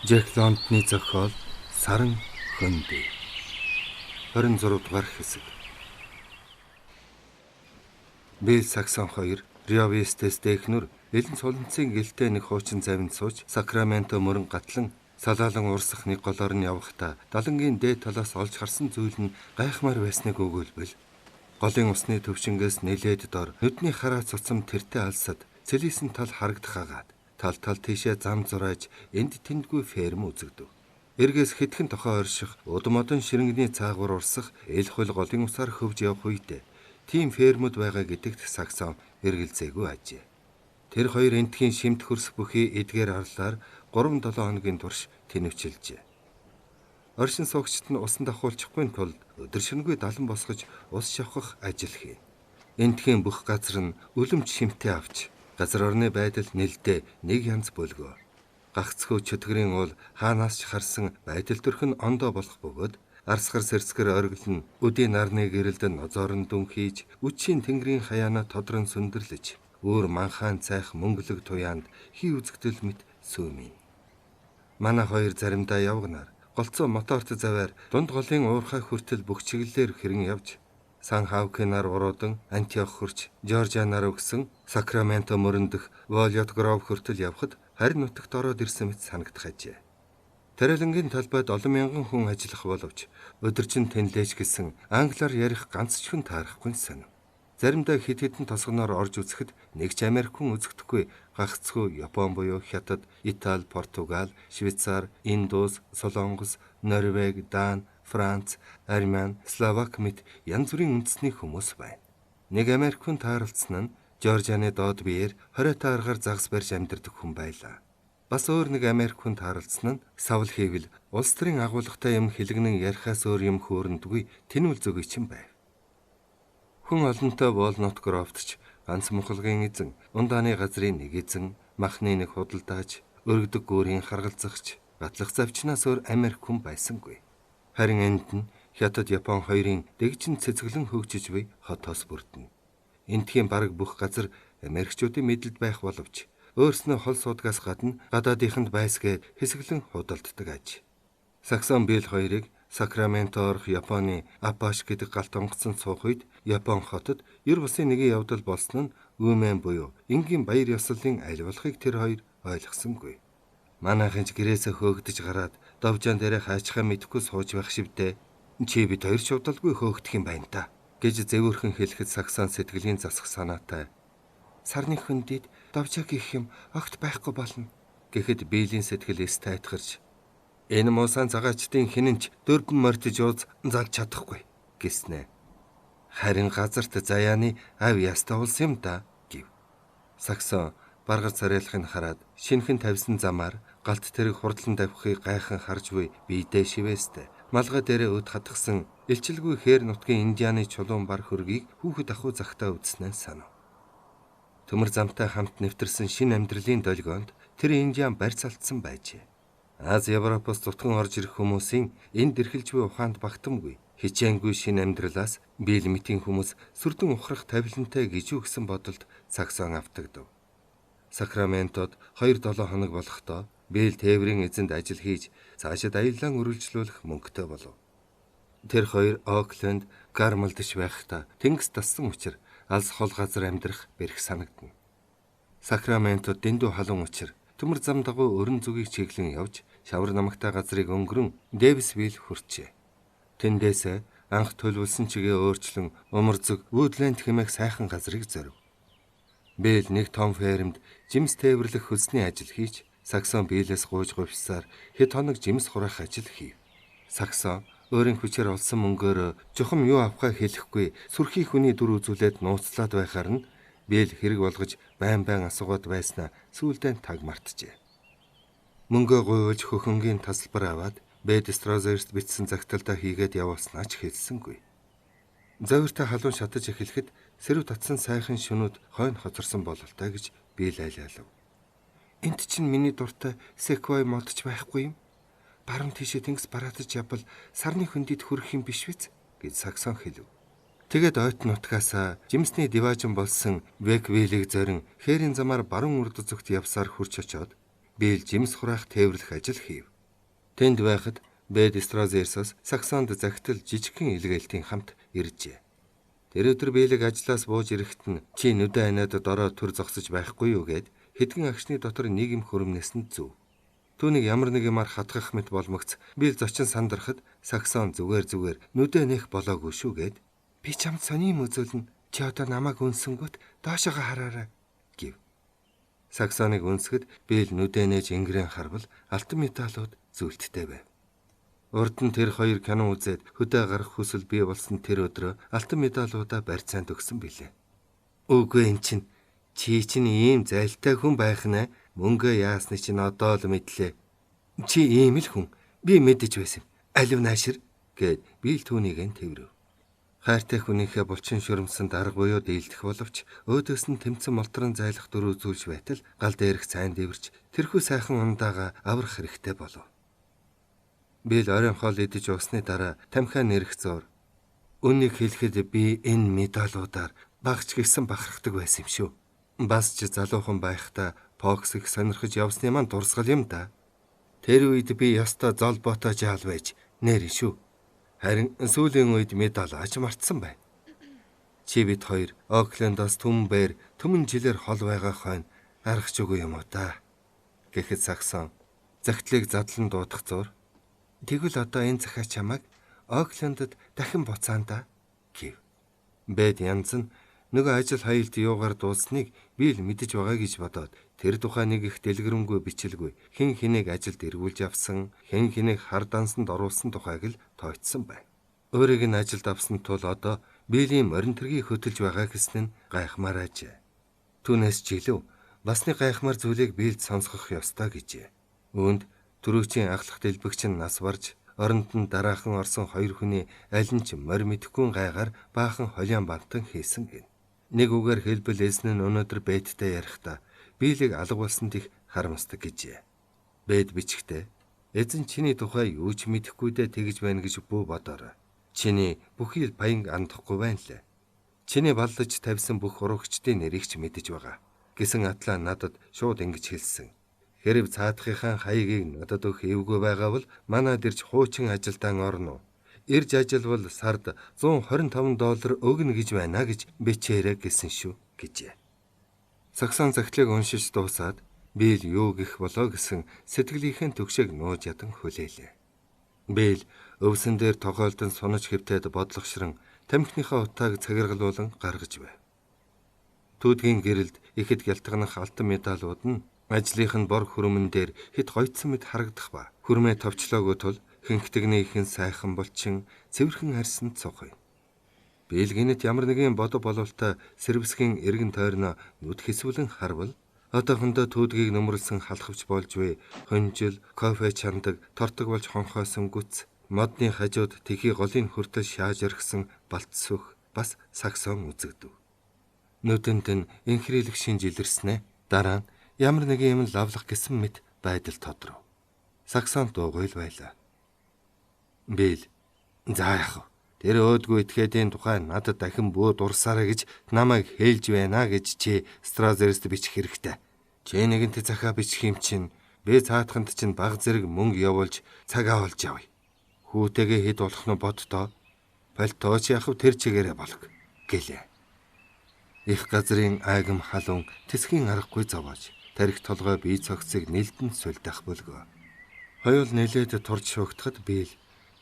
Жек Лондоны зохиол Саран хөндөй 26 дугаар хэсэг. Бил Саксон 2 Риовестес дэхнүр элен солонцын гэлтэй нэг хуучин завинд сууж Сакраменто мөрөн гатлан салаалан урсах нэг голоор нь явахдаа далангийн дээд талаас олж харсан зүйл нь гайхмаар байсныг өгүүлбэл голын усны төвшингээс нэлээд дор нүдний хараа цуцам тэртээ алсад цэлийсэн тал харагдах агаад тал тийшээ зам зурааж энд тэндгүй ферм үзэгдэв. Эргээс хэдхэн тохоо орших удмодон ширэнгний цаагуур урсах эл хөл голын усаар хөвж явах үед тийм фермүүд байгаа гэдэгт Саксон эргэлзээгүй ажээ. Тэр хоёр энтхийн шимт хөрс бүхий эдгээр арлаар 3-7 хоногийн турш тэнэвчилжээ. Оршин суугчид нь усан давхуулчихгүй тулд өдөр шөнөгүй далан босгож ус шавхах ажил хийн. Энтхийн бүх газар нь үлэмж шимтээ авч газар орны байдал нэлдээ нэг янз бөлгөө. Гагцхүү чөтгөрийн уул хаанаас ч харсан байдал төрх нь ондоо болох бөгөөд арсгар сэрцгэр оргил нь өдийн нарны гэрэлд нозоорон дүн хийж үчийн тэнгэрийн хаяана тодрон сүндэрлэж өөр манхаан цайх мөнгөлөг туяанд хий үзэгдэл мэт сүүмийн. Манай хоёр заримдаа явгнаар голцоо моторт заваар дунд голын уурхай хүртэл бүх чиглэлээр хэрэн явж Сан Хавкинаар уруудан Антиох хүрч Жоржианаар өгсөн Сакраменто мөрөндөх Волиот Гров хүртэл явхад харин нутагт ороод ирсэн мэт санагдах ажээ. Тарилангийн талбайд олон мянган хүн ажиллах боловч өдөржин тэнлээч гэсэн англиар ярих ганц ч хүн таарахгүй сонив. Заримдаа хэд хэдэн тосгоноор орж үзэхэд нэг ч Америк хүн үзэгдэхгүй гагцхүү Япон буюу Хятад, Итали, Португал, Швейцар, Индус, Солонгос, Норвеги, Дан, Франц, Армян, Словак мэт янз бүрийн үндэсний хүмүүс байна. Нэг Америк хүн тааралцсан нь Жоржианы доод биеэр 20 та аргаар загас барьж амьдардаг хүн байлаа. Бас өөр нэг Америк хүн тааралцсан нь Савл хийвэл улс төрийн агуулгатай юм хэлгэнэн ярихаас өөр юм хөөрөндгүй тэнүүл зөгий чинь байв. Хүн олонтой Волнот Грофт ч ганц мухалгийн эзэн, ундааны газрын нэг эзэн, махны нэг худалдаач, өргөдөг гүүрийн харгалзагч, батлах завчнаас өөр Америк хүн байсангүй. Харин энд нь Хятад Япон хоёрын дэгжин цэцгэлэн хөгжиж буй хотоос бүрдэнэ. Энтхийн бараг бүх газар Америкчуудын мэдлэлд байх боловч өөрснөө хол суудгаас гадна гадаадынханд байсгээ хэсэглэн худалддаг аж. Саксон Бил хоёрыг Сакраменто орох Японы Апаш гэдэг галт онгоцон суух үед Япон хотод ер бусын нэгэн явдал болсон нь Үмэн буюу энгийн баяр ёслолын аль болохыг тэр хоёр ойлгосонгүй. Манайхын ч гэрээсээ хөөгдөж гараад довжаан дээрээ хаачихаа мэдэхгүй сууж байх шивдээ. Чи бид хоёр ч удалгүй хөөгдөх юм байна та гэж зэвүүрхэн хэлэхэд Саксон сэтгэлийн засах санаатай. Сарны хөндөд довжаа гэх юм огт байхгүй болно гэхэд Билийн сэтгэл эс тайтгарч энэ муусан цагаачдын хинэнч дөрвөн мортиж ууз залж чадахгүй гэснэ. Харин газарт заяаны ав ястаа улс юм да гэв. Саксон баргар царайлахыг хараад шинхэн тавьсан замаар галт тэрэг хурдлан давхихыг гайхан харж буй биедээ шивээстэй. Малгай дээрээ өд хатгсан элчилгүй хээр нутгийн Индианы чулуун бар хөргийг хүүхэд ахуй загтаа үзснээ санав. Төмөр замтай хамт нэвтэрсэн шин амьдралын долгионд тэр Индиан барьц алдсан байжээ. Аз Европоос зутган орж ирэх хүмүүсийн энд эрхэлж буй ухаанд багтамгүй хичээнгүй шин амьдралаас Бил мэтийн хүмүүс сүрдэн ухрах тавилантай гижүү гэсэн бодолд Саксон автагдав. Сакраментод 2-7 хоног болохдоо Бил тээврийн эзэнд ажил хийж цаашид аяллаа үргэлжлүүлэх мөнгөтэй болов. Тэр хоёр Окленд, Гармалдш байхдаа тэнгис тассан учраас алс хол газар амьдрах бэрх санагдана. Сакраментод дэндүү халуун учир төмөр зам дагуу өрн зүгийг чиглэн явж шавар намагтай газрыг өнгөрөн Дэвисвил хүрчээ. Тэндээс анх төлөвлөсөн чигээ өөрчлөн умар зүг Вудленд хэмээх сайхан газрыг зорив. Бил нэг том фермд жимс тээвэрлэх хөлсний ажил хийж Саксон Билээс гуйж говьсаар хэд хоног жимс хураах ажил хийв. Саксон өөрийн хүчээр олсон мөнгөөр жухам юу авахаа хэлэхгүй сүрхий хүний дүр үзүүлээд нууцлаад байхаар нь Бил хэрэг болгож байн асуугаад байснаа сүүлдээ таг мартжээ. Мөнгөө гуйвж хөхөнгийн тасалбар аваад Бэдстрозерст бичсэн загталтаа хийгээд явуулснаа ч хэлсэнгүй. Завиртай халуун шатаж эхлэхэд сэрв татсан сайхан шөнүүд хойно хоцорсон бололтой гэж Бил айлаалав. Энд чинь миний дуртай секвой модч байхгүй юм? Баруун тийшээ тэнгис бараадаж явбал сарны хөндөд хүрэх юм биш биз гэж Саксон хэлв. Тэгээд ойт нутгаас жимсний диваажин болсон Веквилийг зорин хээрийн замаар баруун урд зүгт явсаар хурч очоод Бил жимс хураах тээвэрлэх ажил хийв. Тэнд байхад Бэд Стразерсоос Саксонд захидал жижигхэн илгээлтийн хамт иржээ. Тэр өдөр Бэлэг ажлаас бууж ирэхэд нь чи нүдэн анаад дороо төр зогсож байхгүй юу гэд хэдхэн агшны дотор нийгэм хөрөмнөөс нь зөв. Түүнийг ямар нэг юмар хатгах мэт болмогц Бэл зочин сандрахад Саксон зүгээр нүдэн нэх болоогүй шүү гэд би чамд сонин үзүүлнэ. Чи одоо намайг үнсэнгүүт доошоо хараарай гэв. Саксоныг үнсгэд Бэл нүдэн нээж ингэрэн харвал алтан медалууд зүйлттэй байв. Урд нь тэр хоёр кино үзээд хөдөө гарах хүсэл бий болсон тэр өдрөө алтан медалуудаа барьцаанд өгсөн билээ. Үгүй эн чинь чи чинь ийм зайлтай хүн байх нэ. Мөнгө яасны чинь одоо л мэдлээ. Чи ийм л хүн. Би мэдэж байсан. Алив наашир гэд Бэл түүнийг нь тэврэв. Хайртай хүнийхээ булчин шүрмсэн дарга буюу дийлдэх боловч өөдөөс нь тэмцэн молтрон зайлах дөрөв зүйлж байтал гал дээрх цайн дэвэрч тэрхүү сайхан ундаага аврах хэрэгтэй болов. Бэл оройн хоол идэж уусны дараа тамхиа нэрх зуур. Үнийг хэлэхэд би энэ медалуудаар багч гисэн бахархдаг байсан юм шүү. Бас ч залуухан байхдаа Фокс их сонирхож явсны маань дурсгал юм да. Тэр үед би ястаа зол ботоо жаал байж нэр шүү. Харин сүүлийн үед медаль аж мартсан бай. Чи бид хоёр Оклендоос түмэн жилээр хол байгаа хойно аргач үгүй юм уу та. Гэхэд Саксон загтлыг задлан дуудах зур. Тэгвэл одоо энэ захиа чамайг Оклендод дахин буцаанда гэв. Бэд янз нь нөгөө ажил хаялт юугаар дуусныг би л мэдэж байгаа гэж бодоод тэр тухай нэг их дэлгэрэнгүй бичлгүй хэн хэнийг ажилд эргүүлж авсан, хэн хэнийг хар дансанд оруулсан тухайг л тооцсон байна. Өөрийг нь ажилд авсан тул одоо Бэлийн морин тэргийг хөтөлж байгаа гэсэн нь гайхмаар ажээ. Түүнээс ч илүү басны гайхмаар зүйлийг Бэлд сонсгох ёстой гэжээ. Үүнд түрүүчийн ахлах дэлбэгч нь нас барж оронд нь дараахан орсон хоёр хүний аль нь ч морь мэдэхгүй гайгаар баахан холиан бантан хийсэн гин. Нэг үгээр хэлбэл эзэн нь өнөөдөр Бэдтэй ярихдаа Бэлийг алга болсон тих харамсдаг гэжээ. Бэд бичгтээ эзэн чиний тухай юу ч мэдэхгүй дээ тэгж байна гэж бүү бодоорой. Чиний бүхий л баян андахгүй байна лээ. Чиний баллаж тавьсан бүх урагчдын нэрийг ч мэдэж байгаа гэсэн атлаа надад шууд ингэж хэлсэн. Хэрв цаадахынхаа хаягийг надад өгөх эвгүй байгаа бол манад ирж хуучин ажилдаан орно. Ирж ажилвал сард $125 өгнө гэж байна гэж бичээрэй гэсэн шүү гэжээ. Саксон захидлыг уншиж дуусаад Бэл юу гэх болоо гэсэн сэтгэлийнхэн төгшөөг нууж ядан хүлээлээ. Бэл өвсөн дээр тоглолтон сунаж хэвтээд бодлогошрон тамхиныхаа утааг цагиргалуулан гаргаж байв. Түүдгийн гэрэлд ихэд гялтганах алтан медалууд нь ажлынх нь бор хөрмөн дээр хэд гоёцсон мэт харагдах ба хөрмөө товчлоогүй тул хинхтэгнийхэн сайхан булчин цэвэрхэн харсанд цугав. Бэл гинэт ямар нэгэн бодо бололтой сэрвсгийн эргэн тойрноо нүд хэсвэлэн харвал одоохондоо түүдгийг нөмрөлсөн халахвч болж буй хонжил, кофе чандаг, тортог болж хонхоосон гүц, модны хажууд тэхий голын хүртэл шааж орхисон балцсүх бас Саксон үзэгдэв. Нүдэнд нь инхрийлэх шинж илэрснэ. Дараа нь ямар нэгэн юм лавлах гэсэн мэт байдал тодров. Саксон дуугүй л байлаа. Бэл за яах вэ? Тэр өөдгүй этгээдийн тухай надад дахин бөө дурсаарай гэж намайг хэлж байна гэж чи Стразерст бичих хэрэгтэй. Чи нэгэнт захаа бичих юм чинь би цаатханд чинь баг зэрэг мөнгө явуулж цагаа олж явъя. Хүүтэйгээ хэд болох нь бодтоо. Пальтооч яах вэ тэр чигээрээ болог гэлээ. Их газрын айгам халуун тэсхийн аргагүй зовоож тарих толгой бие цогцыг нэлдэн сулдах бөлгөө. Хоёул нэлээд турж шуугдахад Бэл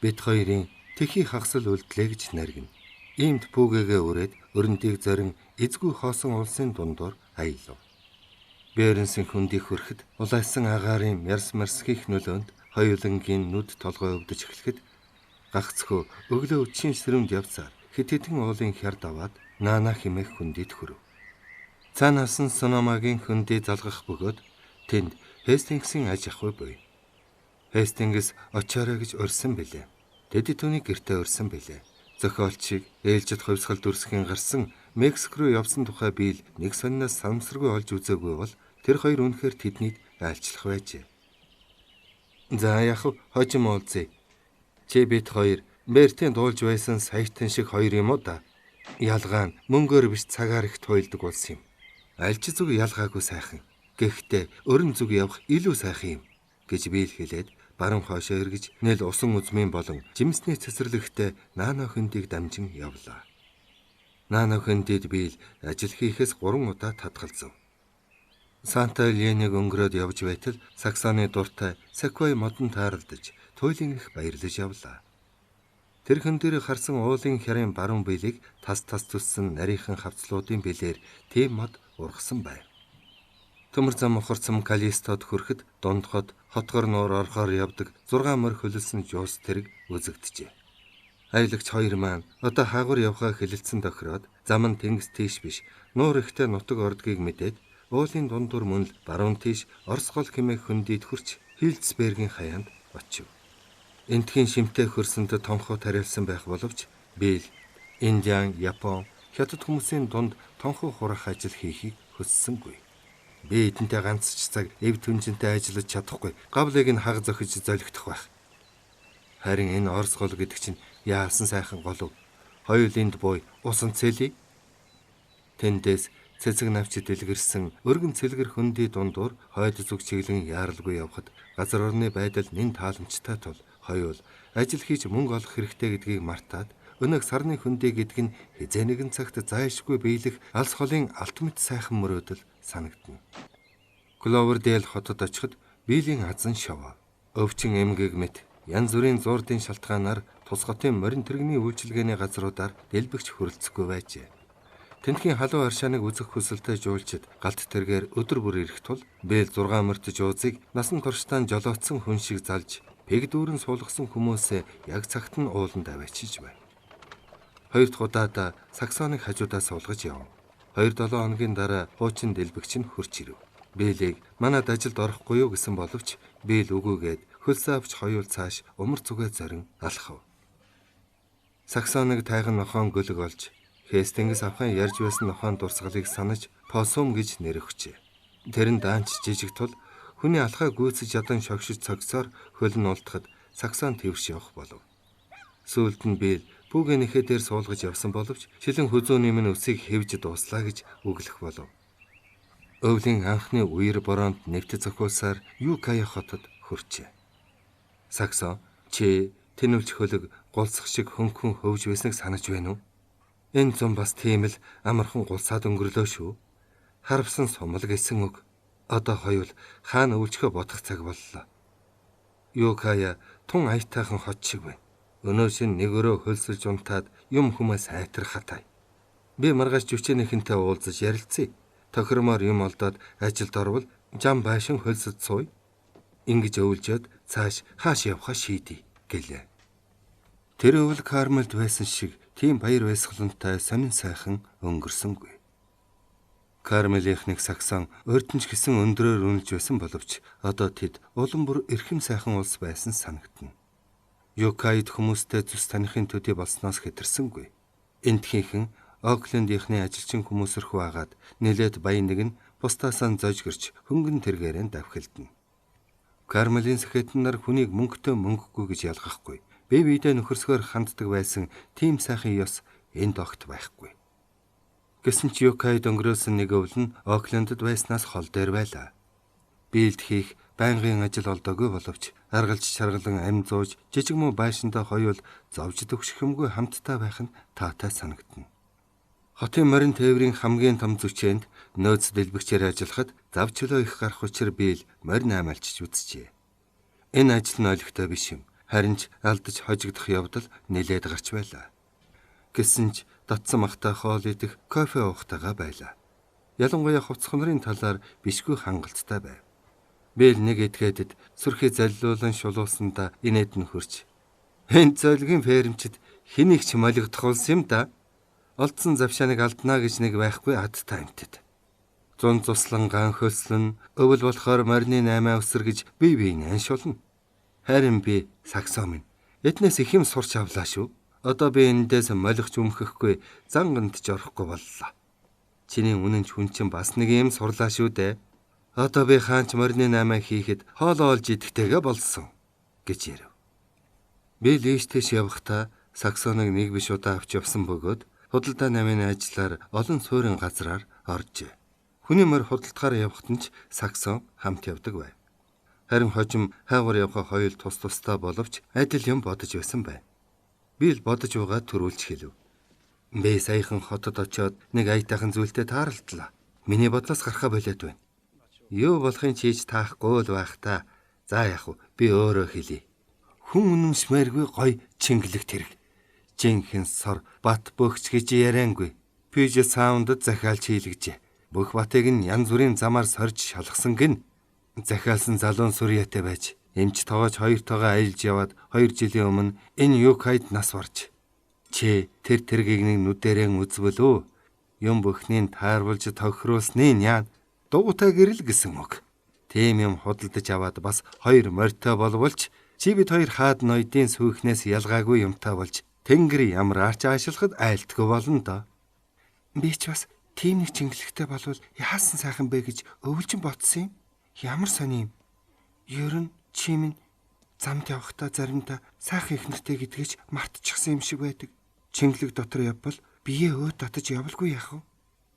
бид хоёрын тэхий хагсал үлдлээ гэж наргина. Иймд пүүгээгээ өрөөд өрөндийг зорин эзгүй хоосон улсын дундуур аялав. Бернсийн хөндийг хөрөхөд улайсан агаарын мярс хийх нөлөөнд хоёулангийн нүд толгой өвдөж эхлэхэд гагцхөө өглөө өчийн сэрүүнд явцаар хитгэн уулын хярд аваад наана химэх хөндөд хүрв. Цаанаас нь Сономагийн хөндий залгах бөгөөд тэнд Хестингсийн аж ахуй буй. Хестингс очоорой гэж урьсан билээ. Тэд түүний гэртээ урьсан билээ. Зохиолчийг ээлжид хувьсгал дүрсгэн гарсан Мексик руу явсан тухай Бэл нэг сониноос санамсаргүй олж үзээгүй бол тэр хоёр үнэхээр тэднийг айлчлах байжээ. За яах вэ? Хожим уулзъя. Чи бид хоёр Бертийн дуулж байсан саятан шиг хоёр юм уу да? Ялгаа нь мөнгөөр биш цагаар их туйлдаг болсон юм. Альч зүг ялгаагүй сайхан. Гэхдээ өрн зүг явах илүү сайхан юм гэж Бэл хэлээд баруун хоошоо эргэж нэл усан үзмийн болон жимсний цэцэрлэгтээ Наано хөндийг дамжин явлаа. Наано хөндөд Билл ажил хийхээс 3 удаа татгалзав. Санта Еленыг өнгөрөөд явж байтал Саксоны дуртай Секвой модон тааралдаж туйлын их баярлаж явлаа. Тэр хэн дээр харсан уулын хярын баруун биелийг тас зүссэн нарийнхан хавцлуудын билээр тийм мод ургасан байв. Төмөр зам ухарцам Калистод хүрэхэд дунд хот хотгор нуур орохоор явдаг 6 морь хөлөлсөн жуус тэрэг үзэгджээ. Аялагч хоёр маань одоо хаагур явхаа хэлэлцэн тохироод зам нь тэнгис тийш биш нуур ихтэй нутаг ордгийг мэдээд уулын дундуур мөн л баруун тийш Орос гол хэмээх хөндийд хүрч Хилдсбергийн хаяанд очив. Энтхийн шимтэй хөрсөнд томхоо тариалсан байх боловч Билл Индиан, Япон, Хятад хүмүүсийн дунд томхоо хурах ажил хийхийг хүссэнгүй. Би эдэнтэй ганц ч цаг эв түнжинтэй ажиллаж чадахгүй. Гавлыг нь хаг зохиж золигдох байх. Харин энэ Орос гол гэдэг чинь яасан сайхан голов. Хоёулынд буй усан цэлий. Тэндээс цэцэг навч дэлгэрсэн өргөн цэлгэр хөндөй дундуур хойд зүг чиглэн яаралгүй явхад газар орны байдал нэн тааламжтай тул хоёул ажил хийж мөнгө олох хэрэгтэй гэдгийг мартаад өнөөх сарны хөндөй гэдэг нь хизээ нэгэн цагт зайлшгүй биелэх алс холын алт мэт сайхан мөрөөдөл санагдана. Кловердейл хотод очиход Биллийн азан шаваа өвчин эмгэг мэт янз бүрийн зуурдын шалтгаанаар тус хотын морин тэрэгний үйлчилгээний газруудаар дэлбэгч хөрөлцөхгүй байжээ. Тэнтхийн халуун аршааныг үзэх хүсэлтэй жуулчид галт тэргээр өдөр бүр ирэх тул Билл 6 морьт жуузыг насан туршдаа жолоодсон хүн шиг залж пэг дүүрэн суулгасан хүмүүсээ яг цагт нь ууланд аваачиж байна. Хоёр дахь удаа Саксоныг хажуудаа суулгаж яв. 2-7 хоногийн дараа хуучин дэлбэгч нь хурч ирэв. Биллийг манад ажилд орохгүй юу гэсэн боловч Билл үгүйгээд хөлсөө авч хоёул цааш умар зүгээ зорин алхав. Саксоныг тайган нохоон гөлөг олж Хэстингс авхан ярьж байсан нохоон дурсгалыг санаж Посум гэж нэр өгчээ. Тэр нь даанч жижиг тул хүний алхаа гүйцэж ядан шогшиж цогсоор хөл нь ултахад Саксон твш явах болов. Сүүлд нь Билл пүүгэнийхээ дээр суулгаж явсан боловч шилэн хүзүүний минь өсийг хэвж дууслаа гэж үглэх болов. Өвлийн анхны үер бороонд нэвт зохиулсаар Юкая хотод хүрчээ. Саксон чи тэнүүлч хөлөг гулсах шиг хөнхөн хөвж байсныг санаж байна уу? Энэ зам бас тийм л амархан гулсаад өнгөрлөө шүү. Харвсан сумал гэсэн үг. Одоо хоёул хаана өвлчхөө бодох цаг боллоо. Юкая тун аятайхан хот шиг байна. Өнөө шин нэг өрөө хөлсөлж унтаад юм хүмүүс айтрах хатай. Би маргааш жүчээнийхэнтэй уулзаж ярилцъя. Тохиромоор юм олдоод ажилд орвол жам байшин хөлсөд сууя. Ингэж өвлжөөд цааш хааш явхаа шийдье гэлээ. Тэр өвөл Кармелд байсан шиг тийм баяр баясгалантай сонин сайхан өнгөрсөнгүй. Кармелийнхнийг Саксон урднч гисэн өндрөөр үнэлж байсан боловч одоо тэд улам бүр эрхэм сайхан улс байсан санагдана. Юкайд хүмүүстэй зүс танихын төдий болсноос хэтэрсэнгүй. Энтхийнхэн Оклендийнхны ажилчин хүмүүсэрхүү агаад нэлээд баян нэг нь бусдаасаа зож гэрч хөнгөн тэргээрэн давхилдана. Кармелийн сэхэтэн нар хүнийг мөнгөтэй мөнгөгүй гэж ялгахгүй. Бие биедээ нөхөрсгөөр ханддаг байсан тийм сайхан ёс энд огт байхгүй. Гэсэн ч Юкайд өнгөрөөсөн нэг өвөл нь Оклендд байснаас хол дээр байлаа. Билд хийх байнгын ажил олдоогүй боловч аргалж чаргалан амь зууж жижиг муу байшинтай хоёул зовж төгшхөмгүй хамттай байх нь таатай санагдана. Хотын морин тээврийн хамгийн том зүчээнд нөөц дэлбэгчээр ажиллахад зав чөлөө их гарах учир Билл морин аймалчж үзжээ. Энэ ажил нь олигтой биш юм. Харин ч алдаж хожигдох явдал нэлээд гарч байлаа. Гэсэн ч татсан махтай хоол идэх, кофе уухтайгаа байлаа. Ялангуяа хувцах нарын талаар бишгүй хангалттай байв. Билл нэг этгээдэд сүрхий заллуулан шулуусандаа инээд нь хөрч. Энэ золгийн фермчид хэнийг ч молигдох улс юм да. Олдсон завшааныг алднаа гэж нэг байхгүй адтай амтд. Зун цуслан ган хөлслөн өвөл болохоор морины 8 өсөр гэж бие биенээ шулна. Харин би Саксон минь эднээс их юм сурч авлаа шүү. Одоо би эндээс молихч өмхөхгүй занганд ч орохгүй боллоо. Чиний үнэн ч хүн чинь бас нэг юм сурлаа шүү дээ. Одоо би хаанч морины 8 хийхэд хоолоо олж идэхтэйгээ болсон гэж ярив. Би лээш тэш явахдаа Саксоныг нэг биш удаа авч явсан бөгөөд худалдаа намын ажиллаар олон суурин газраар оржээ. Хүний морь худалдахаар явахад нь ч Саксон хамт явдаг байв. Харин хожим хаагуур явхаа хоёул тус тустай боловч адил юм бодож байсан байна. Би л бодож байгаа төрүүлж хэлв. Би саяхан хотод очиод нэг аятайхан зүйлтэй тааралдлаа. Миний бодлоос гарахаа болоод байна. Юу болохын чийж таахгүй л байх та. За яах вэ? Би өөрөө хэлье. Хүн үнэмшмээргүй гой чингэлэг тэрэг. Жинхэнэ сор бат бөгч гэж яриангүй. Пиж саундд захиалж хийлгэжээ. Бүх батыг нь янз бүрийн замаар сорж шалгасан гин. Захиалсан залуун сүрьяатай байж эмч тоогооч хоёртойгоо аялж яваад 2 жилийн өмнө энэ юкайд нас барж. Чи тэр тэргийг нэг нүдэрэн үзвөл үү? Юм бүхнийг тааруулж тохируулсны яа дугуйтай гэрэл гэсэн үг. Тийм юм худалдаж аваад бас 2 морьтой болволч чи бид 2 хаад ноёдын сүүхнээс ялгаагүй юмтай болж тэнгэр ямар арч аашилхад айлтгүй болно доо. Би ч бас тийм нэг чингэлэгтэй болвол яасан сайхан бэ гэж өвлжин ботсон юм. Ямар сони юм. Ер нь чи минь замд явахдаа заримдаа сайхан их нэртэй гэдгийг мартчихсан юм шиг байдаг. Чингэлэг дотор явбал бие өөд татаж явалгүй яах вэ?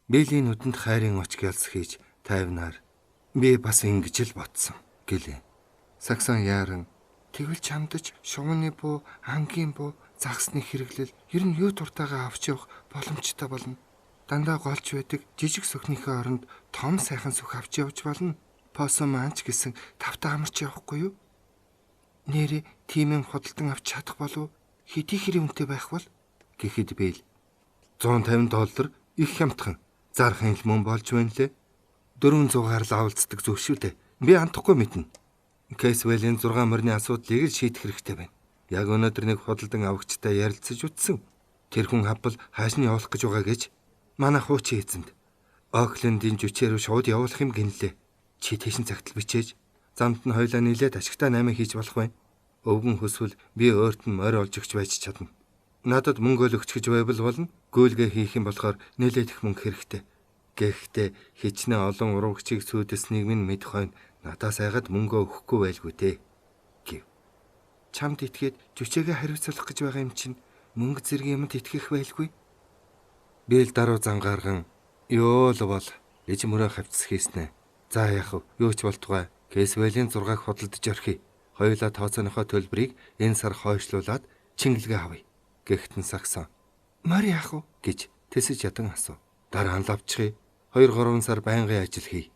Бэлийн нүдэнд хайрын оч гялс хийж тайвнаар би бас ингэж л ботсон гэлээ. Саксон яаран тэгвэл чамдаж шувууны буу, ангийн буу загсны хэрэглэл ер нь юу туртаагаа авч явах боломжтой болно. Дандаа голч байдаг жижиг сүхнийхээ оронд том сайхан сүх авч явж болно. Посо манч гэсэн тавтаа амарч явахгүй юу? Нэрээ тийм юм худалдан авч чадах болов хэдий хэрэг үнэтэй байх бол гэхэд бэл $150 их хямдхан зархан л мөн болж байна лээ. 400-аар л авалцдаг зөв шүү дээ. Би андахгүй мэднэ. Кейсвелийн 6 морины асуудлыг л шийдэх хэрэгтэй байна. Яг өнөөдөр нэг худалдан авагчтай ярилцаж утсан. Тэр хүн хавбал хааш нь явах гэж байгаа гэж манай хуучин эзэнд Оклендийн жүчээр шууд явуулах юм гинлээ. Чи тийшин цагтл бичээж замд нь хойлоо нийлээд ашигтай 8 хийж болох байна. Өвгөн хөсвөл би өөрт нь морь олж өгч байж чадна. Надад мөнгө өгч гэж байвал болно. Гүйлгээ хийх юм болохоор нэлээд их мөнгө хэрэгтэй. Гэхдээ хичнээн олон урагчийг сүйдэснийг минь мэдэх хойно надаас айгаад мөнгө өгөхгүй байлгүй дээ. Гэв. Чамд итгээд жүчээгээ хариуцлах гэж байгаа юм чинь мөнгө зэрэг юмд итгэх байлгүй. Би л даруй зан гарган ёо л бол ээж мөрөө хавцс хийснэ. За яах вэ? Юу ч болтугай. Кейсвелийн 6-г худалдаж орхив. Хоёулаа тооцооныхоо төлбөрийг энэ сар хойшлуулад чингэлгээ авъя. Гэхдээ Саксон "Морь яах вэ?" гэж тэсэж ядан асуув. Дараа нь лавчхий. 2-3 сар байнгын ажил хий.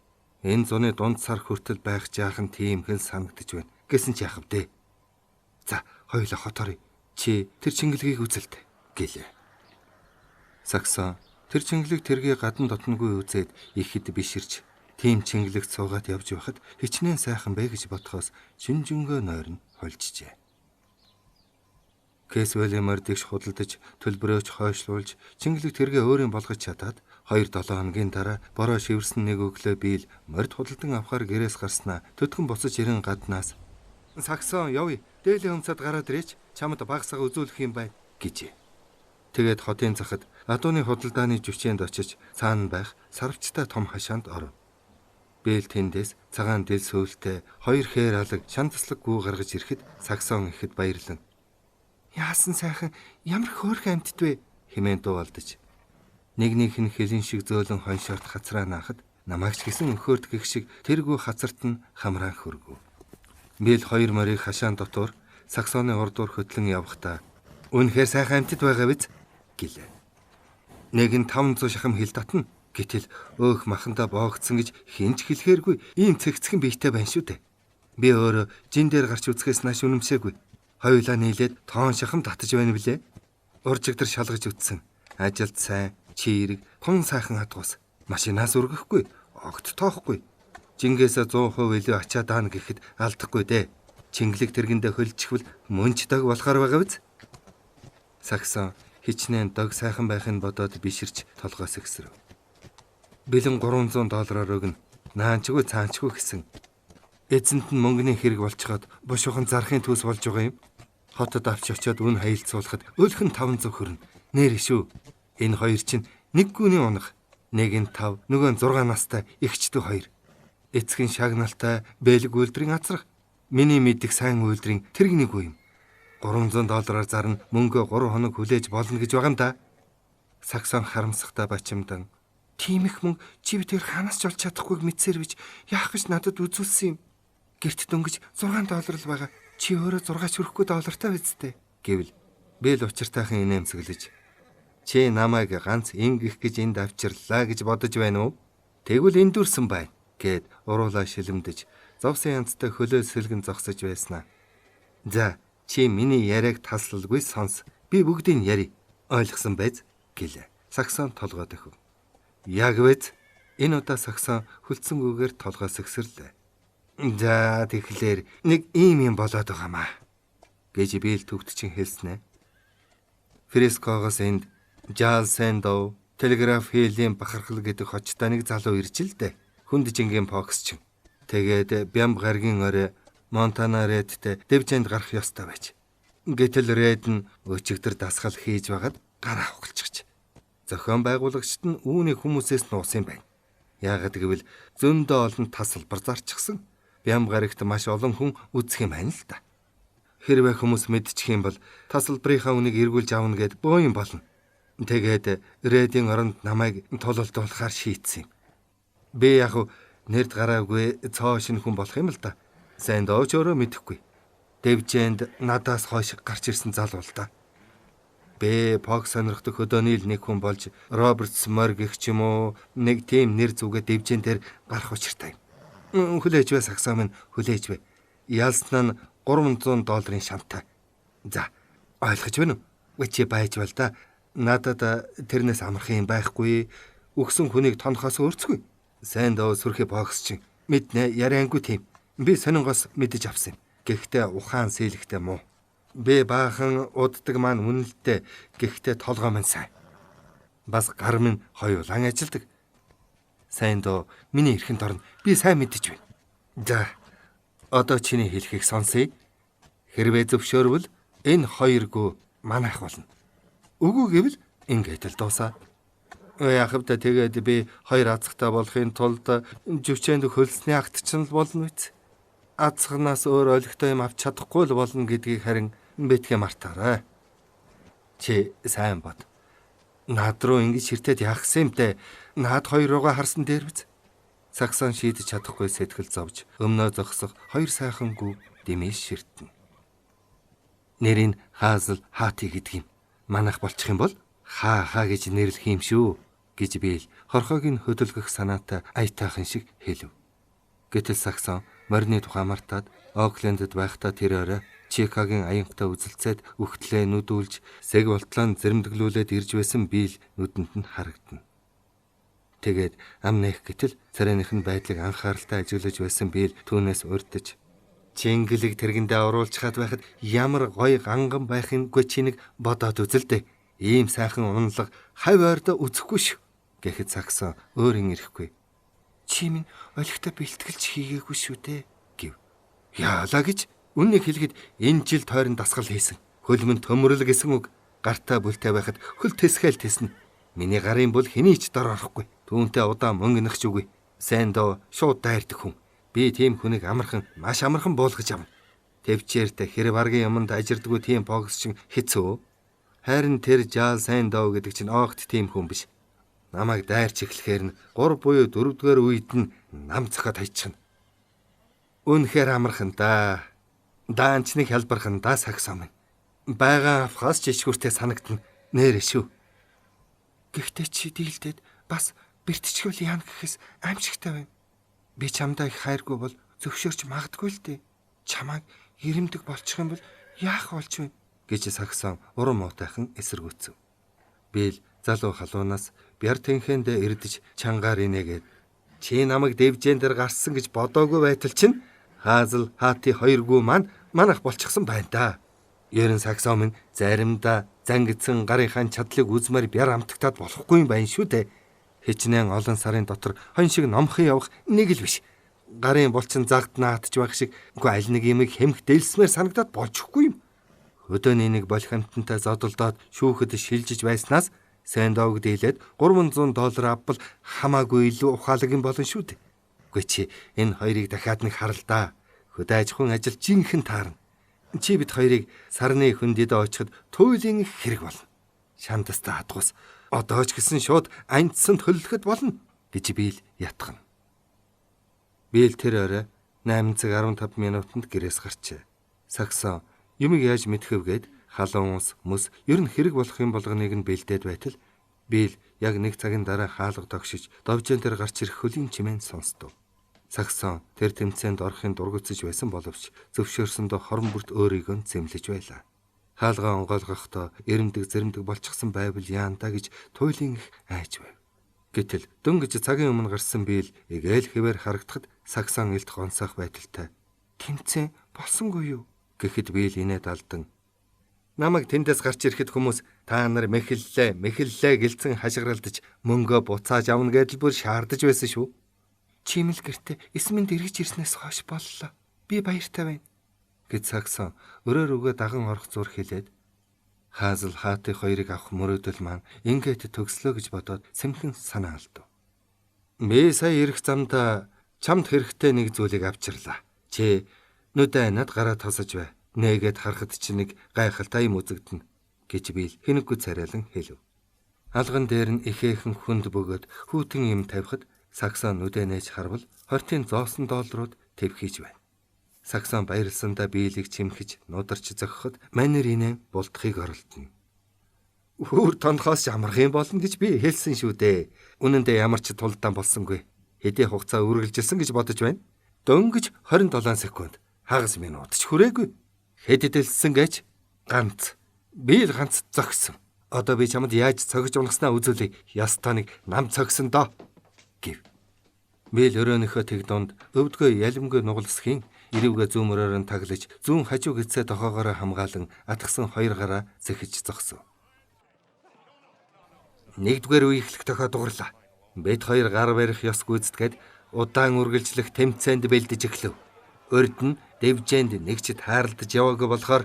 Энэ зуны дунд сар хүртэл байх жаахан тиймхэн санагдаж байна. Гэсэн ч яах вэ? За, хоёулаа хот оръё. Чи тэр чингэлгийг үзэлт гэлээ. Саксон тэр чингэлэг тэргийн гадна дотнгүй үзээд ихэд биширч тийм чингэлэгт суугаад явж байхад хичнээн сайхан бэ гэж бодхоос жинжингөө нойрон хольжжээ. Кейсвелийн мордыг худалдаж төлбөрөөч хойшлуулж чингэлэг тэргээ өөрийн болгож чадаад 2-7 хоногийн дараа бороо шивэрсэн нэг өглөө бийл морд худалдан авахар гэрээс гарснаа төдгөн буцаж ирэн гаднаас "Саксон явъя. Дээлээ өмсөд гараад ирээч. Чамд багсаа үзүүлэх юм байна" гэжээ. Тэгээд хотын захад адууны худалдааны жүчээнд очиж цаана байх сарвчтай том хашаанд оров. Бэл тэндээс цагаан дэл сөөлтэй 2 хээр алаг шантаслаг гүү гаргаж ирэхэд Саксон ихэд баярлан "Яасан сайхан ямар хөөрхөн амьтд вэ?" хэмээн дуулдаж. Нэг нь хэлэн шиг зөөлөн хоншорт хацраа наахад намаагч гисэн өхөөрт гих шиг тэргүй хацарт нь хамраан хөргөв. Бэл 2 морийг хашаан дотор Саксоны урдуур хөтлөн явахдаа "Үнэхээр сайхан амьтд байгаа биз?" гэлээ. Нэг нь 500 шахам хил татна. Гэтэл өөх махандаа боогдсон гэж хинч хэлэхээргүй ийм цэгцхэн биетэй байна шүү дээ. Би өөрөө жин дээр гарч үзэхээс нааш үнэмшээгүй. Хоёулаа нийлээд тоон шахам татаж байна блэ. Уржигдэр шалгаж үтсэн. Ажилд сайн, чирэг, тун сайхан хадгуус. Машинаас үргэхгүй, огт тоохгүй. Жингээс 100% илүү ачаа даана гэхэд алдахгүй дээ. Чингэлэг тэргэндээ хөлжчихвэл мөнч дог болохоор байгаа биз? Саксон хичнээн дог сайхан байхыг бодоод биширч толгоос өгсөрөв. Бэлэн $300 өгнө. Наанчгүй цаанчгүй гэсэн. Эзэнт нь мөнгөний хэрэг болчиход бушуухан зархын төс болж байгаа юм. Хотод авч очиод үн хаялцуулахад өөлхөн 500 хүрнэ. Нэр шүү. Энэ хоёр чинь нэг гүний унах. Нэг нь 5, нөгөө нь 6 настай эгчдүү 2. Эцгийн шагналтай бэлэг үйлдрийн азрах. Миний мэдих сайн үйлдрийн тэрэг нэг үе юм. $300 зарна мөнгөө 3 хоног хүлээж болно гэж байгаа юм да. Саксон харамсахтай бачимдан "Тийм их мөнгө чи битээр ханаас ч олж чадахгүйг мэдсээр бич яах гэж надад үзүүлсэн юм" Гэрт дөнгөж $6 л байгаа. Чи өөрөө 6 хүрэхгүй доллартай биз дээ гэвэл Бэл учиртайхан инээмсэглэж чи намайг ганц ингэх гэж энд авчирлаа гэж бодож байна уу? Тэгвэл эндүрсэн байна гэд уруулаа шилэмдэж зовсон янзтай хөлөө сэлгэн зогсож байснаа. За чи миний яриаг таслалгүй сонс. Би бүгдийг яри. Ойлгосон байз гэлээ. Саксон толгойд өгөв. Яг байз. Энэ удаа Саксон хүлцэнгүүгээр толгой сэгсэрлээ. За тэгэхээр нэг ийм юм болоод байгаамаа гэж Бэл төвтчин хэлснэ. Фрескогоос энд Жал Сэндоу телеграф хийлийн бахархал гэдэг хочтой нэг залуу ирж л дээ. Хүнд жингийн фоксчин. Тэгээд Бямб гаргийн орой Монтана Редтэй Дэвжэнд гарах ёстой байж. Гэтэл Ред нь өчигдөр дасгал хийж байгаад гараа хугалчихж. Зохион байгуулагчид нь үүний хүмүүсээс нуусан юм байна. Яагад гэвэл зөндөө олон тасалбар зарчихсан. Бямб гарагт маш олон хүн үзэх юм байна л да. Хэрвээ хүмүүс мэдчих юм бол тасалбарынхаа үнийг эргүүлж авна гэд боо юм болно. Тэгээд Редийн оронд намайг тулалдуулахаар шийдсэн юм. Би яг нэрд гараагүй цоо шинэ хүн болох юм л да. Сайн дооч өөрөө мэдэхгүй. Дэвжэнд надаас хойш гарч ирсэн залуу л да. Бэ Пог сонирхдаг хөдөөний л нэг хүн болж Роберт Смор гэх ч юм уу нэг тийм нэр зүгээ Дэвжэн дээр гарах учиртай юм. Хүлээж бай Саксон минь хүлээж бай. Ялснаа нь $300 шантай. За ойлгож байна уу? Чи байж бол да. Надад тэрнээс амархан юм байхгүй. Өгсөн хүнийг тонохоос өөрцгүй. Сайн доо сүрхий бокс чинь мэднэ яриангүй тийм. Би сонингоос мэдэж авсан юм. Гэхдээ ухаан сэлэхтэй муу. Би баахан уддаг маань үнэлтэй. Гэхдээ толгой минь сайн. Бас гар минь хоёулан ажилдаг. Сайн доо миний эрхэнд орно. Би сайн мэдэж байна. За одоо чиний хэлхийг сонсъё. Хэрвээ зөвшөөрвөл энэ хоёргүй манайх болно. Үгүй гэвэл ингээд л дуусаа. Яахавта тэгээд би хоёр азахтай болохын тулд живчээнд хөлсний акт ч нь болно үз. Азахнаас өөр ойлгохтой юм авч чадахгүй л болно гэдгийг харин битгий мартаарай. Чи сайн бод. Наад руу ингэж ширтээд яахсан юм те. Наад хоёр руугаа харсан дээр биз. Саксон шийдэж чадахгүй сэтгэл зовж өмнөө зогсох хоёр сайхан гүв дэмээс ширтэн. Нэрийг Хаазл Хаати гэдэг юм. Манайх болчих юм бол хаа гэж нэрлэх юм шүү гэж Бэл хорхоог нь хөдөлгөх санаатай аятайхан шиг хэлв. Гэтэл Саксон морины тухай мартаад Оклендд байхдаа тэр орой Чикагийн аянгатай үзэлцээд үхтлээ нүдүүлж сэг болтлон зэрэмдэглүүлээд ирж байсан Бэл нүдэнд нь харагдана. Тэгээд ам нэх гэтэл царайныхын байдлыг анхааралтай ажиглаж байсан Бэл түүнээс урдж Чингэлэг тэргэндээ оруулчихад байхад ямар гоё ганган байхынгүй чи нэг бодоод үзэлдэ. Ийм сайхан унлаг хавь ойрдоо үзэхгүй шүү гэхэд Саксон өөрийн ирэхгүй. Чи минь олигтой бэлтгэлж хийгээгүй шүү дээ гэв. Яалаа гэж үннийг хэлэхэд энэ жил тойрон дасгал хийсэн. Хөлмөн төмөрлөг гэсэн үг. Гартаа бүлтэй байхад хөл тэсгээл тэснэ. Миний гарын бол хэний ч дор орохгүй. Түүнтэй удаан мөнгө нөхч үгүй. Сайн доо шууд дайрдаг хүн. Би тийм хүнийг амархан, маш амархан буулгаж авна. Тэвчээртэй хэрэг аргийн юмд ажирдаггүй тийм бокс чинь хэцүү. Харин тэр Жал Сэндоу гэдэг чинь огт тийм хүн биш. Намайг дайрч эхлэхээр нь 3 буюу 4 дугаар үед нь нам цохоод хайчихна. Үнэхээр амархан да. Даанчны хялбархан да Саксон минь. Бага авахаас жишгүүртэй санагдана. Нэрэ шүү. Гэхдээ чи дийлдэд бас бэртчгүүл яана гэхээс аимшигтай байна. Би чамдаа их хайргүй бол зөвшөөрч магадгүй л дээ. Чамайг ирэмдэг болчих юм бол яах болж вэ гэж Саксон урам уутайхан эсэргүүцэв. Бэл залуу халуунаас бяр тэнхэндээ ирдэж чангаар инээгээд чи намайг Дэвжэн дээр гарсан гэж бодоогүй байтал чинь Хаазл Хаати хоёргүй маань манайх болчихсон байна да. Ерэн Саксон минь заримдаа зангидсан гарынхаа чадлыг үзмээр бяр амтагтаад болохгүй юм байна шүү дээ. Хичнээн олон сарын дотор хон шиг номхон явах нэг л биш. Гарын булчин загт наатж байх шиг үгүй аль нэг юмыг хэмх дэлсмээр санагдаад болчихгүй юм. Өдөөний нэг болохонтонтой зодолдоод шүүхэд шилжиж байснаас Сэндоуг дийлээд $300 авбал хамаагүй илүү ухаалаг юм болно шүү дээ. Үгүй чи энэ хоёрыг дахиад нэг харалдаа. Хөдөө аж ахуйн ажил жинхэнэ таарна. Чи бид хоёрыг сарны хөндөд очиход туйлын хэрэг болно. Шандастаа хадгус. Одоо ч гэсэн шууд анцсан төлөхөд болно гэж Бэл ятгана. Бэл тэр орой 8 цаг 15 минутанд гэрээс гарчээ. Саксон юмыг яаж мэдхэв гээд халуун ус мөс ер нь хэрэг болох юм болгоныг нь бэлдээд байтал Билл яг 1 цагийн дараа хаалга тогшиж довжин дээр гарч ирэх хөлийн чимээн сонстов. Саксон тэр тэмцээнд орохын дургуцж байсан боловч зөвшөөрсөндөө хорон бүрт өөрийгөө зэмлэж байлаа. Хаалгаа онгойлгохдоо эрэмдэг зэрэмдэг болчихсон байвал яантаа гэж туйлын их айж байв. Гэтэл дөнгөж цагийн өмнө гарсан Билл эгээл хэвээр харагдахад Саксон илт гонсоох байдалтай. Тэмцээн болсонгүй юу гэхэд Билл инээд алдан. Намайг тэндээс гарч ирэхэд хүмүүс та нар мэхэллээ гэлцэн хашгиралдаж мөнгөө буцааж авна гэдэл бүр шаардаж байсан шүү. Чимэл гэртээ эсмэнд эргэж ирснээс хойш боллоо. Би баяртай байна гэж Саксон өрөөр өгөө даган орох зур хэлээд Хаазл хаатын хоёрыг авах мөрөөдөл маань ингээд төгслөө гэж бодоод сэмхэн санаа алдав. Би сая ирэх замдаа чамд хэрэгтэй нэг зүйлийг авчирлаа. Чи нүдэ над гараа тосож бай. Нээгээд харахад чи нэг гайхалтай юм үзэгдэнэ гэж Билл хэнэггүй царайлан хэлв. Алган дээр нь ихээхэн хүнд бөгөөд хүүтэн юм тавихад Саксон нүдэ нээж харвал $20 зоосон долларууд твхийж байна. Саксон баярлсандаа Биллийг чимхэж нударч зогхоход манер инээ булдахыг оролдоно. Өөр тонхоос амрах юм болно гэж би хэлсэн шүү дээ. Үнэн дээр ямар ч тулдаан болсонгүй. Хэдий хугацаа үргэлжилсэн гэж бодож байна. Дөнгөж 27 секунд. Хагас минут ч хүрээгүй. Хэд дэлсэн гэж ганц. Билл ганц зогсон. Одоо би чамд яаж цогж унаснаа үзүүлье. Ястаа нэг нам цогсон доо гэв. Билл өрөөнийхөө тэг донд өвдгөө ялимгүй нугалсхийн ирүүгээ зүүн мөрөөр нь таглаж зүүн хажуу гисээ тохоогоороо хамгаалan атгсан 2 гараа зэхэж зогсов. Нэгдүгээр үе эхлэх тохио дурлаа. Бид 2 гар барих ёс гүйцэтгээд удаан үргэлжлэх тэмцээнд бэлдэж эхлэв. Урд нь дэвжээнд нэгчд хаарлдаж яваагүй болохоор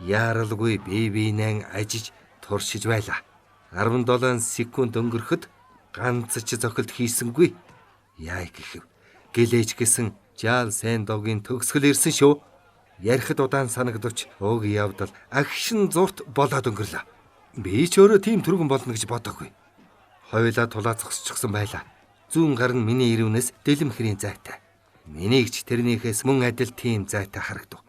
яаралгүй бие биенээ ажиж туршиж байлаа. 17 секунд өнгөрөхөд ганц ч зохилт хийсэнгүй. Яа гэхэв. Гэлээч гэсэн Жаал Сэндогийн төгсгөл ирсэн шүү. Ярихад удаан санагдвч уг явдал агшин зурт болоод өнгөрлөө. Би ч өөрөө тийм түргэн болно гэж бодоогүй. Хойлоо тулаа зогсчихсан байлаа. Зүүн гар нь миний ирүүнээс дэлэмхрийн зайтай. Минийг ч тэрнийхээс мөн адил тийм зайтай харагдав.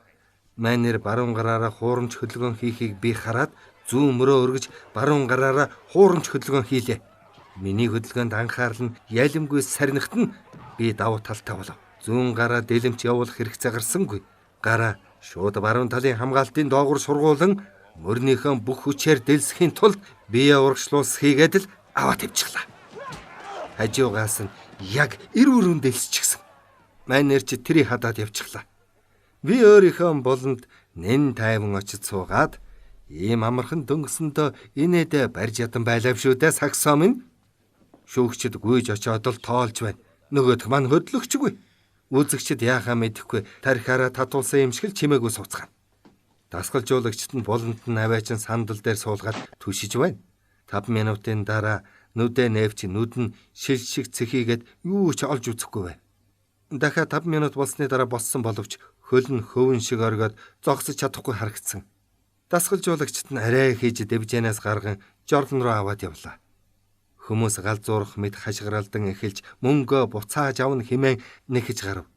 Манер баруун гараараа хуурамч хөдөлгөөн хийхийг би хараад зүүн мөрөө өргөж баруун гараараа хуурамч хөдөлгөөн хийлээ. Миний хөдөлгөөнд анхаарал нь ялимгүй сарнихт нь би давуу талтай болов. Зүүн гараа дэлэмч явуулах хэрэгцээ гарсангүй. Гараа шууд баруун талын хамгаалтын доогуур сургуулan мөрнийхөө бүх хүчээр дэлсхийн тулд бие урагшлуус хийгээд л аваа тавьчихлаа. Хажуугаас нь яг эрүүрүүн дэлсчихсэн. Манер ч тэрий хадаад явчихлаа. Би өөрийнхөө болонд нэн тайван очиж суугаад ийм амархан дөнгөсөндөө инээдэ барьж ядан байлаа шүү дээ Саксон минь. Шүүгчд гүйж очиод л тоолж байна. Нөгөөх маань хөдлөгчгүй. Үзэгчд яахаа мэдэхгүй тархиараа татуулсан юм шиг л чимээгүй сууцгаана. Дасгалжуулагчд нь болонд нь аваачин сандал дээр суулгаад түшиж байна. 5 минутын дараа нүдэ нээвч нүд нь шил шиг цэхийгээд юу ч олж үзэхгүй байна. Дахиад 5 минут болсны дараа боссон боловч хөл нь хөвөн шиг оргиод зогсож чадахгүй харагдсан. Дасгалжуулагчд нь арай хийж дэвжэнээс гарган Жордан руу аваад явлаа. Хүмүүс галзуурах мэд хашгиралдан эхэлж мөнгөө буцааж авна хэмээн нэхэж гарав.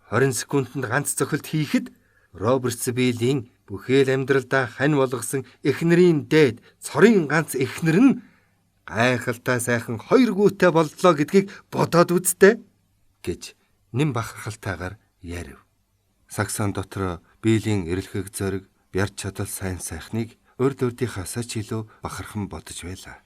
20 секундэд ганц зохилт хийхэд Робертс Биллийн бүхэл амьдралдаа хань болгосон эхнэрийн дээд цорын ганц эхнэр нь гайхалтай сайхан 2 гүйтэй боллоо гэдгийг бодоод үзтээ гэж нэм бахархалтайгаар ярив. Саксон дотор Биллийн эрэлхэг зориг бярч чадал сайн сайхныг урд урдынхаасаа ч илүү бахархан бодож байлаа.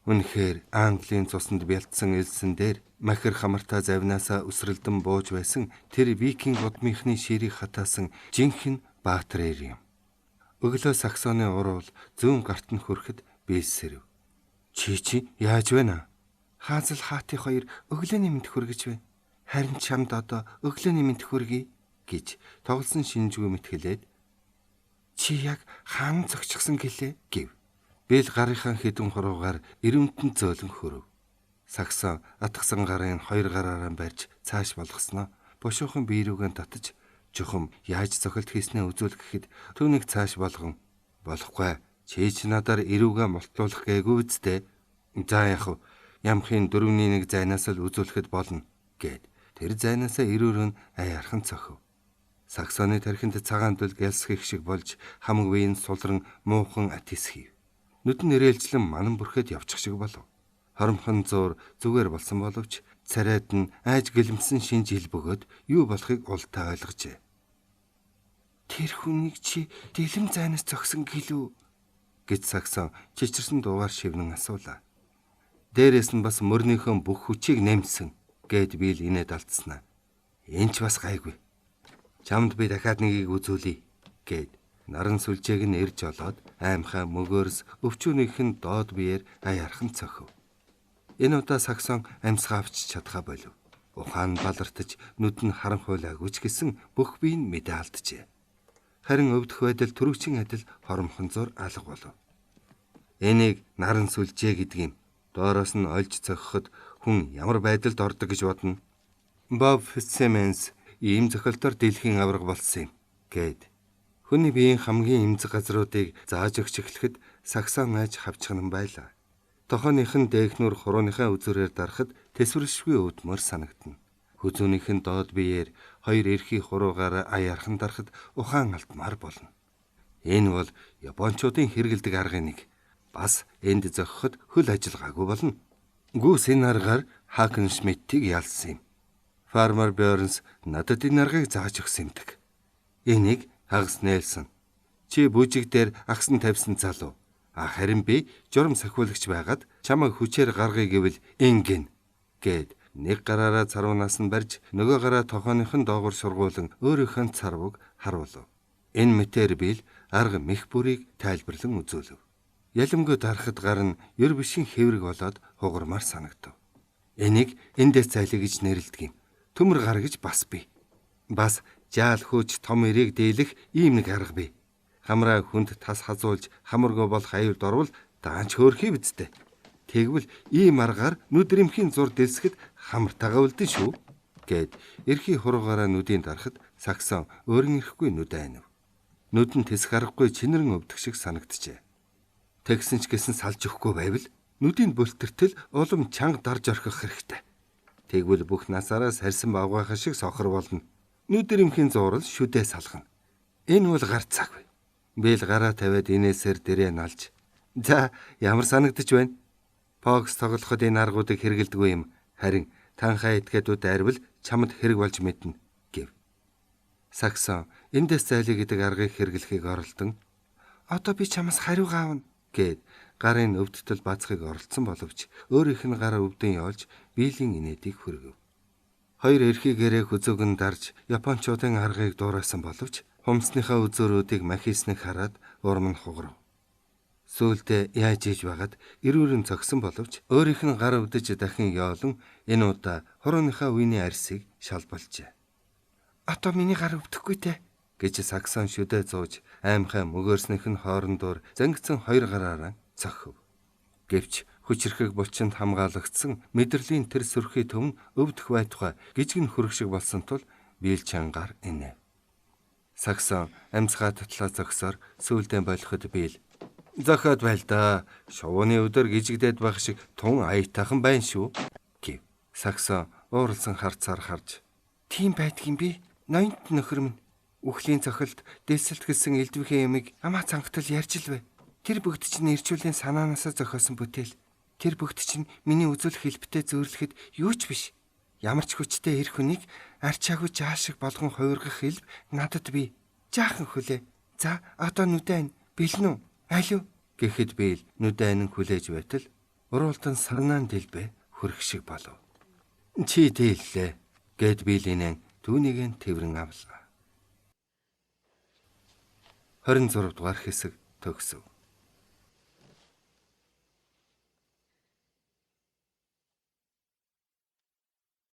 Үнэхээр Английн цуснд бялтсан элсэн дээр махир хамартай завнаасаа өсрэлдэн бууж байсан тэр викинг удмынхны ширийг хатаасан жинхэнэ баатар эр юм. Өглөө Саксоны уруул зүүн гарт нь хүрэхэд бэлсэрв. Чи яаж байна? Хаазл хаатын хоёр өглөөний мэд хүргэж байна. Харин чамд одоо өглөөний мэд хүргэе гэж тоглосон шинжгүй мэт хэлээд чи яг хаан зогчихсан гэлээ гэв. Билл гарынхаа хэдэн хуруугаар эрэмтэн зөөлөн хөрөв. Саксон атгсан гарын 2 гараараа барьж цааш болгосноо бошуухан биерүүгэн татаж жухам яаж зохилт хийснээ үзүүлэхэд түүнийг цааш болгон болохгүй чийч надаар эрүүгээ мултлуулах гээгүй үсттэй. За яах вэ? Ямхын 4-1 зайнаас л үзүүлэхэд болно гэд Тэр зайнаасаа ирүүрэн аяархан цохив. Саксоны тархинд цагаан дул гялсхийх шиг болж хамаг үеийн сулран муухан атис хийв. Нүд нь нэрэлжлэн манан бүрхэд явчих шиг болов. Хоромхон зуур зүгээр болсон боловч царайд нь айж гэлэмсэн шинж хил бөгөөд юу болохыг ултаа ойлгожээ. Тэр хүнийг чи дэлгэм зайнаас зогсон гэлүү гэж Саксон чичирсэн дуугаар шивнэн асуулаа. Дээрээс нь бас мөрнийхөө бүх хүчийг нэмсэн гэд бийл инээд алдснаа. Энд ч бас гайгүй. Чамд би дахиад нэгийг үзүүлье гэд наран сүлжээг нь ирж олоод аймхаа мөгөөрс өвчүүнийх нь доод биеэр аяархан цохив. Энэ удаа Саксон амьсгаа авч чадхаа болов. Ухаан балартаж нүд нь харанхуйлаагүй ч гэсэн бүх бие нь мэдээ алджээ. Харин өвдөх байдал төрөвчин адил хоромхон зур алга болов. Энийг наран сүлжээ гэдэг юм. Доороос нь олж цохиход хүн ямар байдалд ордог гэж бодно. Боб Фитцсимэнс ийм зохиолтоор дэлхийн авраг болсон юм гэд. Хүний биеийн хамгийн эмзэг газруудыг зааж өгч эхлэхэд Саксон айж хавчхан байлаа. Тохооных нь дээгнүр хурууныхаа үзүүрээр дарахад тэсвэршгүй өвдмөр санагдана. Хүзүүнийх нь доод биеэр хоёр эрхий хуруугаар аяархан дарахад ухаан алдмаар болно. Энэ бол Япончуудын хэрэгэлдэг аргын нэг. Бас энд зохиход хөл ажиллагаагүй болно. Гүс энэ аргаар Хакеншмидтийг ялсан юм. Фармер Бёрнс надад энэ аргыг зааж өгсөн юмдаг. Энийг хагас нээлсэн. Чи бүжиг дээр агсан тавьсан залуу. Харин би журам сахиулагч байгаад чамайг хүчээр гаргая гэвэл ингэн гэд нэг гараараа царвнаас нь барьж нөгөө гараа тохооныхон доогуур сургуулan өөрийнхөө царвыг харуулв. Энэ мэтэр бил арга мэх бүрийг тайлбарлан үзүүлв. Ялимгүй дарахад гар нь ер бишийн хэврэг болоод хугармаар санагдав. Энийг эндээс цайлаа гэж нэрлэдэг юм. Төмөр гар гэж бас бий. Бас жаал хөөж том эрийг дээлэх ийм нэг арга бий. Хамраа хүнд тас хазуулж хамаргоо болох аюулд орвол даанч хөөрхий бидтэй. Тэгвэл ийм аргаар нүд римхийн зур дэлсгэд хамартагаа үлдэн шүү гэд эрхий хуруугаараа нүдийн дарахад Саксон өөрийн ирэхгүй нүд айнав. Нүд нь тэсэх аргагүй чинэрэн өвдөх шиг санагджээ. Тэгсэн ч гэсэн салж өгөхгүй байвал нүдийн бүлтэртэл улам чанга дарж орхих хэрэгтэй. Тэгвэл бүх насаараа сарсан бавгаах шиг сохор болно. Нүд римхийн зурал шүдээ салгана. Энэ бол гар цаггүй. Бэл гараа тавиад инээсээр дэрээ налж. За ямар санагдаж байна? Покс тоглоход энэ аргуудыг хэрэгэлдэггүй юм. Харин танхаа этгээдүүд арвил чамд хэрэг болж мэднэ гэв. Саксон эндээс зайлаа гэдэг аргыг хэрэглэхийг оролдон. Одоо би чамаас хариу аавна гэд гарын өвдөлтөл бацхыг оролцсон боловч өөрийнх нь гар өвдөн явж биелийн инээдийг хүргэв. Хоёр эрхий гэрээ хүзүүгэн дарж Япончуудын аргыг дуурайсан боловч хумсныхаа үзүүрүүдийг махисныг хараад урам нь хугарав. Сүүлдээ яаж ийж байгаад эрүүрэн зогсон боловч өөрийнх нь гар өвдөж дахин яолон энэ удаа хурууныхаа үений арьсыг шалбалжээ. Одоо миний гар өвдөхгүй те гэж Саксон шүдээ зууж аймхаа мөгөөрснийх нь хоорондоор зангидсан хоёр гараараа цохив. Гэвч хүчрэхэг булчинд хамгаалагдсан мэдрэлийн тэр сүрхий төмн өвдөх байтугай гижгэн хүрэх шиг болсон тул биел чангаар инэв. Саксон амьсгаа татлаа зогсоор сүүлдээ болоход биел зохиод байл да. Шувууны өдөр гижигдээд байх шиг тун аятайхан байна шүү гэв. Саксон ууралсан харцаар харж тийм байдгийн би ноёнт нөхөр минь үхлийн цохилт дэсэлтгэлсэн элдвэхээ ямиг амаа цангатал ярьж л бай. Тэр бүгд чинь ирчүүлийн санаанаасаа зохиосон бүтээл. Тэр бүгд чинь миний үзүүлэх хэлбэтэй зөөрлөхөд юу ч биш. Ямар ч хүчтэй эр хүнийг арчаагүй жаал шиг болгон хувиргах хэлб надад бий. Жаахан хүлээ. За одоо нүдэн бэлэн үү? Алив гэхэд бийл нүдэн хүлээж байтал уруулдан сарнаан дэлбэ хөрөх шиг болов. Чи дээллээ гэд бийлэнэн түүнийг тэврэн авлаа. 26 дугаар хэсэг төгсөв.